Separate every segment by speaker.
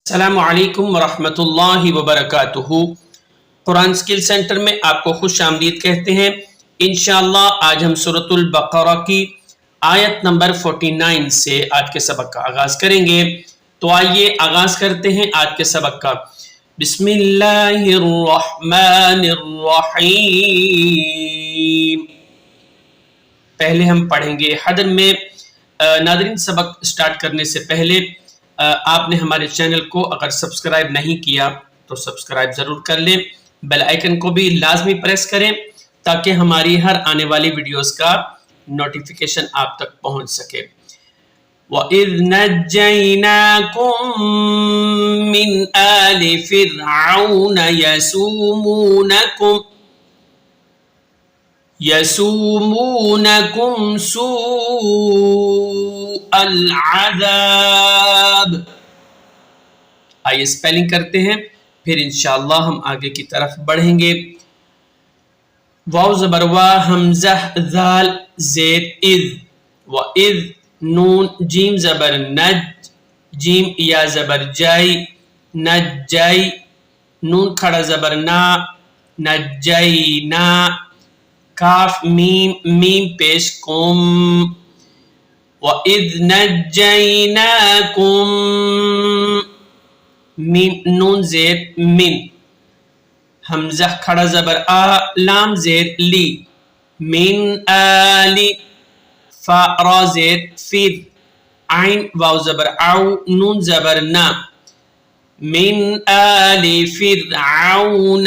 Speaker 1: السلام علیکم ورحمۃ اللہ وبرکاتہ۔ قرآن سکل سینٹر میں آپ کو خوش آمدید کہتے ہیں۔ انشاءاللہ آج ہم سورۃ البقرہ کی آیت نمبر 49 سے آج کے سبق کا آغاز کریں گے۔ تو آئیے آغاز کرتے ہیں آج کے سبق کا۔ بسم اللہ الرحمن الرحیم۔ پہلے ہم پڑھیں گے حدر میں۔ ناظرین، سبق سٹارٹ کرنے سے پہلے آپ نے ہمارے چینل کو اگر سبسکرائب نہیں کیا تو سبسکرائب ضرور کر لیں، بیل آئیکن کو بھی لازمی پریس کریں تاکہ ہماری ہر آنے والی ویڈیوز کا نوٹیفیکیشن آپ تک پہنچ سکے۔ وَإِذْ نَجَّيْنَاكُمْ مِنْ آلِ فِرْعَوْنَ يَسُومُونَكُمْ سُوءَ الْعَذَابِ۔ آئیے سپیلنگ کرتے ہیں، پھر انشاءاللہ ہم آگے کی طرف بڑھیں گے۔ واو زبر وا، حمزہ ذال زیر اذ، وَإِذْ نون جیم زبر نج، جیم یا زبر جائی، نجائی، نون کھڑا زبر نا، نجینا، کاف میم، میم پیش کم، وَإِذْ نَجَّيْنَاكُمْ، میم نون زیر من، حمزہ کھڑا زبر آ، لام زیر لی، من آلی، فا را زیر فیر، عین واو زبر عو، نون زبر نا، من آلی فرعون،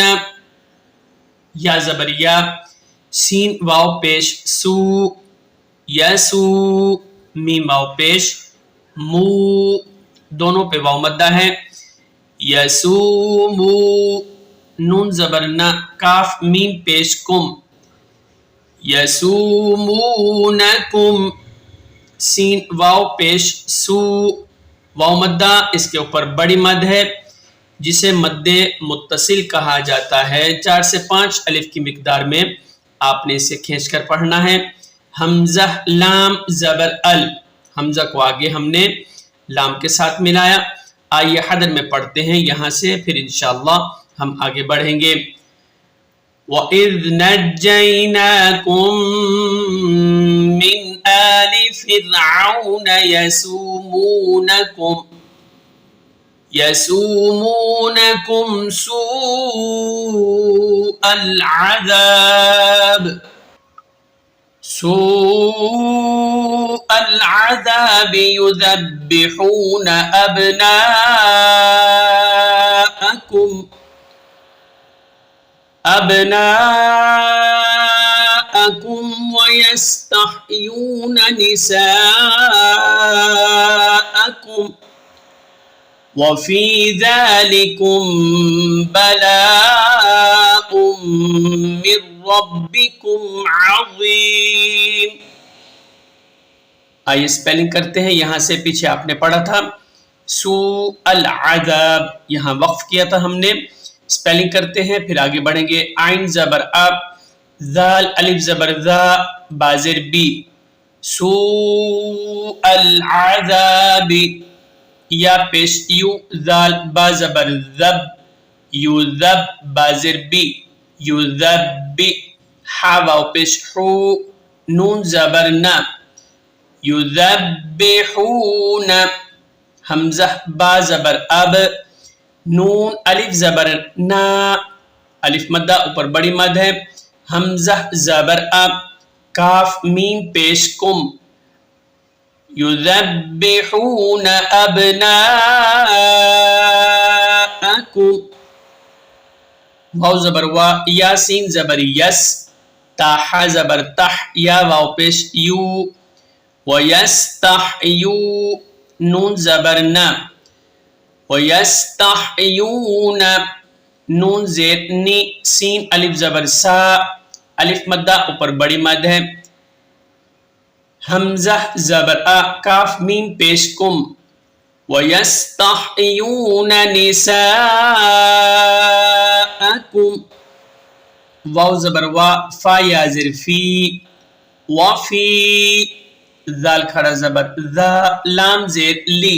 Speaker 1: یا زبر یا، سین واو پیش سو، یسو، میم واو پیش مو، دونوں پہ واو مدہ ہے، یسومو، نون زبر نا، کاف میم پیش کم، یسومونکم، سین واو پیش سو، واو مدہ، اس کے اوپر بڑی مد ہے جسے مد متصل کہا جاتا ہے۔ 4 سے 5 الف کی مقدار میں آپ نے اسے کھینچ کر پڑھنا ہے۔ حمزہ لام زبر ال، حمزہ کو آگے ہم نے لام کے ساتھ ملایا۔ آئیے حدر میں پڑھتے ہیں یہاں سے، پھر انشاءاللہ ہم آگے بڑھیں گے۔ وَإِذْ نَجَّيْنَاكُمْ مِنْ آلِ فِرْعَوْنَ يَسُومُونَكُمْ سُوءَ الْعَذَابِ، سُوءَ الْعَذَابِ يُذَبِّحُونَ أَبْنَاءَكُمْ وَيَسْتَحْيُونَ نِسَاءَكُمْ وَفِي ذَلِكُمْ بَلَاءٌ مِّن رَبِّكُمْ عَظِيمٌ۔ آئیے سپیلنگ کرتے ہیں، یہاں سے پیچھے آپ نے پڑھا تھا سوء العذاب، یہاں وقف کیا تھا ہم نے۔ سپیلنگ کرتے ہیں پھر آگے بڑھیں گے۔ عین زبر اب، ذال الف زبر ذا، بازر بی، سوء العذاب، یا پیش یو، ذال با زبر ذب، یوذب، بازر بی، یوذب، حا واو پیش حو، نون زبر نا، یذبحون، حمزہ با زبر اب، نون الف زبر نا، الف مدہ اوپر بڑی مد ہے، حمزہ زبر اب، کاف میم پیش کم، یذبحون ابناءکم، واو زبر وا، یا سین زبر یس، تا زبر تح، یا واو پیش یو، وَيَسْتَحْيُو، نون زبر نا، وَيَسْتَحْيُونَ، نون زیر نی، سین الف زبر سا، الف مدہ اوپر بڑی مد ہے، حمزہ زبر آ، کاف میم پیش کم، وَيَسْتَحْيُونَ نِسَاءَكُمْ، واو زبر وا، فا یا زر فی، وفی، ذال کھڑا زبر ذا، لام زیر لی،